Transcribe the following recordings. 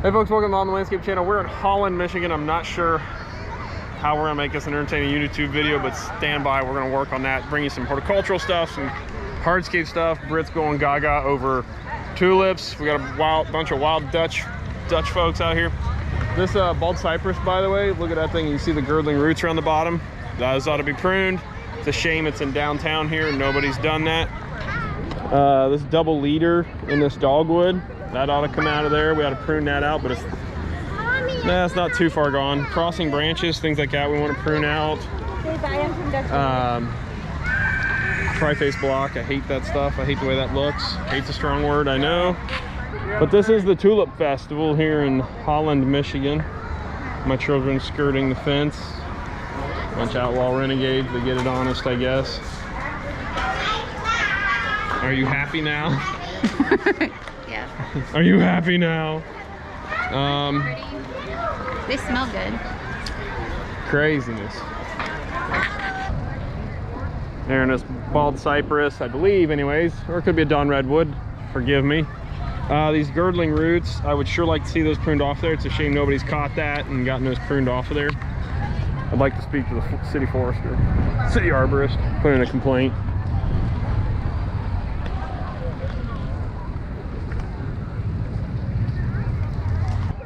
Hey folks, welcome to the Landscape channel. We're in Holland, Michigan. I'm not sure how we're gonna make this an entertaining YouTube video, but stand by. We're gonna work on that, bring you some horticultural stuff, some hardscape stuff. Britt's going gaga over tulips. We got a bunch of wild Dutch folks out here. This bald cypress, by the way, look at that thing. You see the girdling roots around the bottom. Those ought to be pruned. It's a shame it's in downtown here and nobody's done that. This double leader in this dogwood, that ought to come out of there. We ought to prune that out, but it's not too far gone. Crossing branches, things like that, we want to prune out. Tri-face block, I hate that stuff. I hate the way that looks. Hate's a strong word, I know. But this is the Tulip Festival here in Holland, Michigan. My children skirting the fence. Bunch of outlaw renegades, they get it honest, I guess. Are you happy now? Yeah. Are you happy now? They smell good. Craziness. There in this bald cypress, I believe anyways, or it could be a Dawn redwood, forgive me. These girdling roots, I would sure like to see those pruned off there. It's a shame nobody's caught that and gotten those pruned off of there. I'd like to speak to the city forester, city arborist, put in a complaint.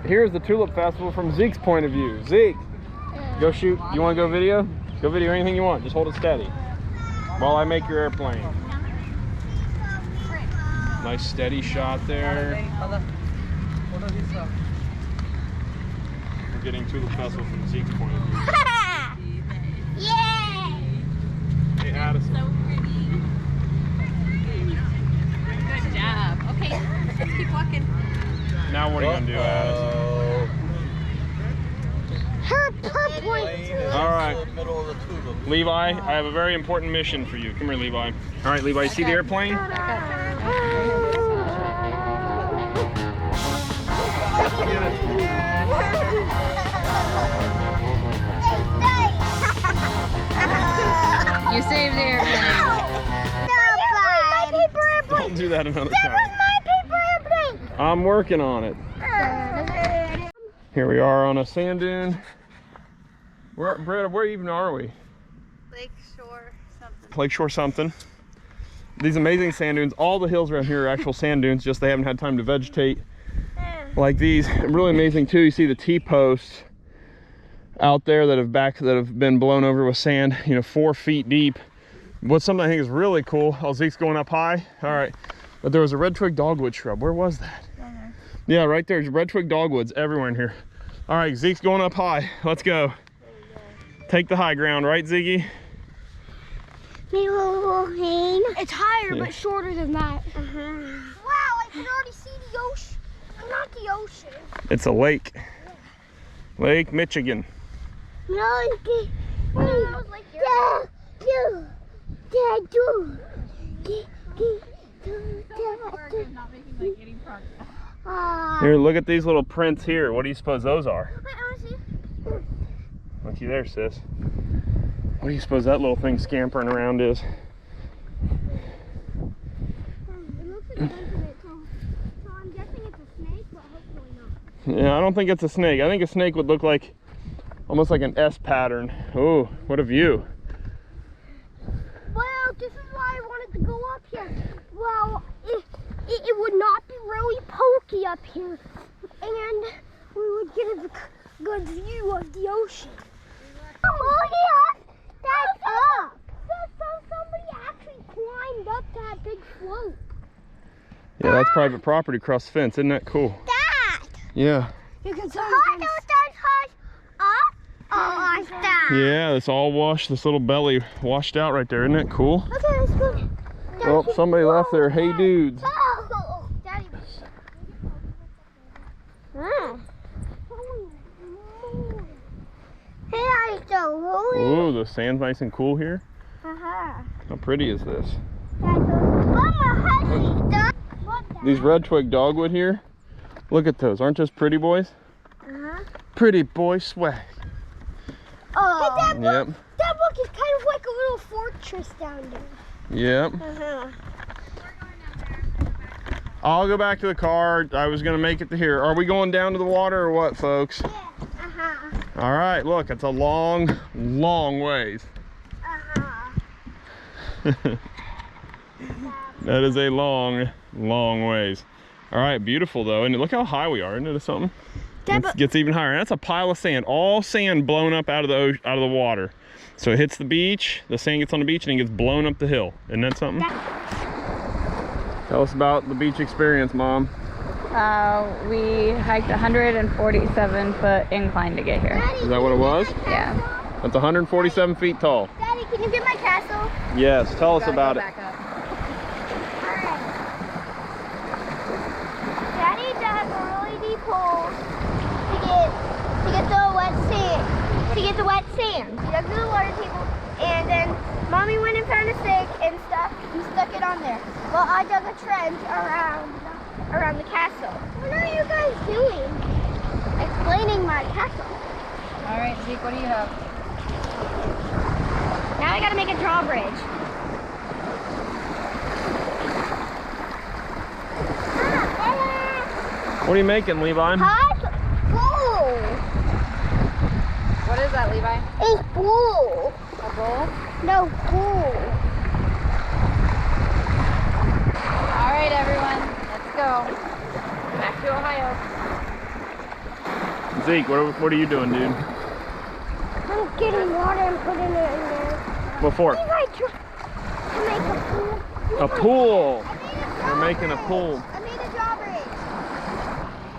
Here's the Tulip Festival from Zeke's point of view. Zeke, go shoot. You want to go video? Go video anything you want. Just hold it steady while I make your airplane. Nice steady shot there. We're getting Tulip Festival from Zeke's point of view. Yeah! Hey, Addison. So pretty. Good job. Okay, let's keep walking. Now what are you gonna do, Addison? Her point. All right, Levi, I have a very important mission for you. Come here, Levi. All right, Levi, you see the airplane? You saved the airplane. Don't do that another time. I'm working on it. Here we are on a sand dune. Britta, where even are we? Lakeshore something. These amazing sand dunes. All the hills around here are actual sand dunes, just they haven't had time to vegetate like these. Really amazing too. You see the T-posts out there that have been blown over with sand, 4 feet deep. What's something I think is really cool. Oh, Zeke's going up high. All right. But there was a red twig dogwood shrub. Where was that? Yeah, right there. Red twig dogwoods everywhere in here. All right, Zeke's going up high. Let's go. Take the high ground, right, Ziggy? It's higher, Yeah. but shorter than that. Wow, I can already see the ocean. Not the ocean. It's a lake. Lake Michigan. Here, look at these little prints here. What do you suppose those are? Looky there, sis. What do you suppose that little thing scampering around is? Yeah, I don't think it's a snake. I think a snake would look like almost like an S pattern. Oh, what a view. Well, this is why I wanted to go up here. Well, it would not be really pokey up here, and we would get a good view of the ocean. Oh, yes! That's up! So somebody actually climbed up that big slope. Yeah, that's private property across the fence. Isn't that cool? That! Yeah. You can see up. Oh, that. Yeah, it's all washed. This little belly washed out right there. Isn't that cool? Okay, let's go. Oh, somebody left there. Hey, dudes. Oh, Daddy. Hey, I still rolling. Ooh, the sand's nice and cool here. How How pretty is this? Mama, These red twig dogwood here. Look at those. Aren't those pretty boys? Pretty boy swag. Oh, hey, Yep. that book is kind of like a little fortress down there. Yep. I'll go back to the car. I was gonna make it to here. Are we going down to the water or what, folks? Yeah. All right, look, it's a long, long ways. That is a long, long ways. All right, beautiful though. And look how high we are, isn't it, or something? It gets even higher. And that's a pile of sand, all sand blown up out of the water. So it hits the beach, the sand gets on the beach, and it gets blown up the hill. Isn't that something? Tell us about the beach experience, Mom. We hiked 147-foot incline to get here. Daddy, Is that what it was? Yeah. That's 147 feet tall. Daddy, can you get my castle? Yes, tell us Gotta about go it. back up. Alright. Daddy dug a really deep hole to get the wet sand. To get the wet sand. He dug to the water table, and then Mommy went and found a stick and stuff and stuck it on there. Well, I dug a trench around the castle. What are you guys doing? Explaining my castle. All right, Zeke, what do you have? Now I gotta make a drawbridge. What are you making, Levi? Bowl. What is that, Levi? It's bowl. A bowl? No, bowl. All right, everyone, let's go. Back to Ohio. Zeke, what are you doing, dude? I'm getting water and putting it in there. What for? Levi, to make a pool. A pool. I made a We're making a pool. I made a drawbridge.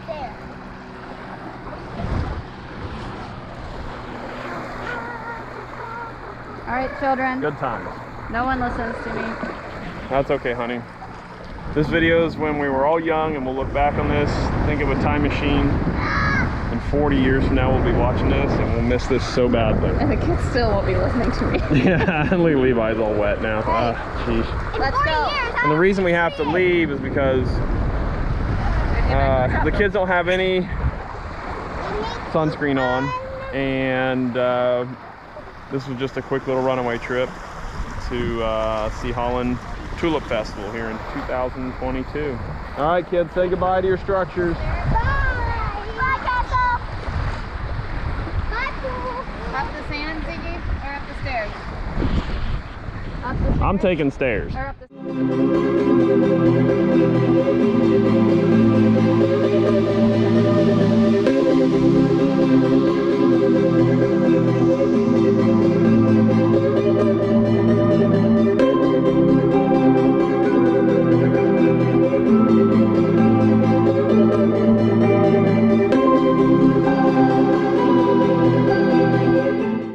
There. All right, children. Good times. No one listens to me. That's okay, honey. This video is when we were all young, and we'll look back on this, think of a time machine, and 40 years from now we'll be watching this, and we'll miss this so badly. And the kids still won't be listening to me. Yeah, look, Levi's all wet now. Sheesh. Let's go. And the reason we have to leave is because the kids don't have any sunscreen on, and this was just a quick little runaway trip to see Holland Tulip Festival here in 2022. All right, kids, say goodbye to your structures. Bye. Bye, Castle. Bye, pool. Up the sand, Ziggy, or up the stairs? Up the I'm taking stairs. Or up the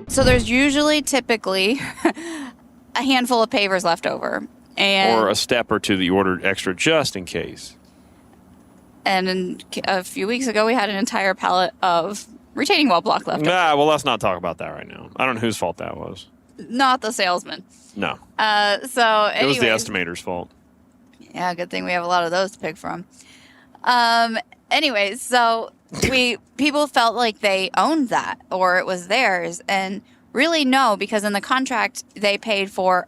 So there's usually, typically, a handful of pavers left over. And Or a step or two that you ordered extra just in case. And a few weeks ago, we had an entire pallet of retaining wall block left over. Nah, well, let's not talk about that right now. I don't know whose fault that was. Not the salesman. No. So It was the anyways. estimator's fault. Yeah, good thing we have a lot of those to pick from. Anyways, so people felt like they owned that or it was theirs, and really no, because in the contract they paid for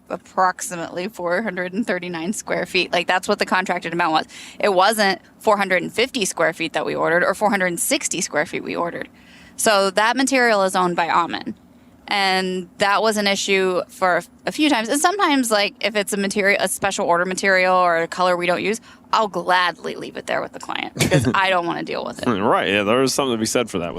approximately 439 square feet. Like that's what the contracted amount was. It wasn't 450 square feet that we ordered or 460 square feet we ordered. So that material is owned by Auman. And that was an issue for a few times. And sometimes, like, if it's a special order material or a color we don't use, I'll gladly leave it there with the client because I don't want to deal with it. Right, yeah, there was something to be said for that.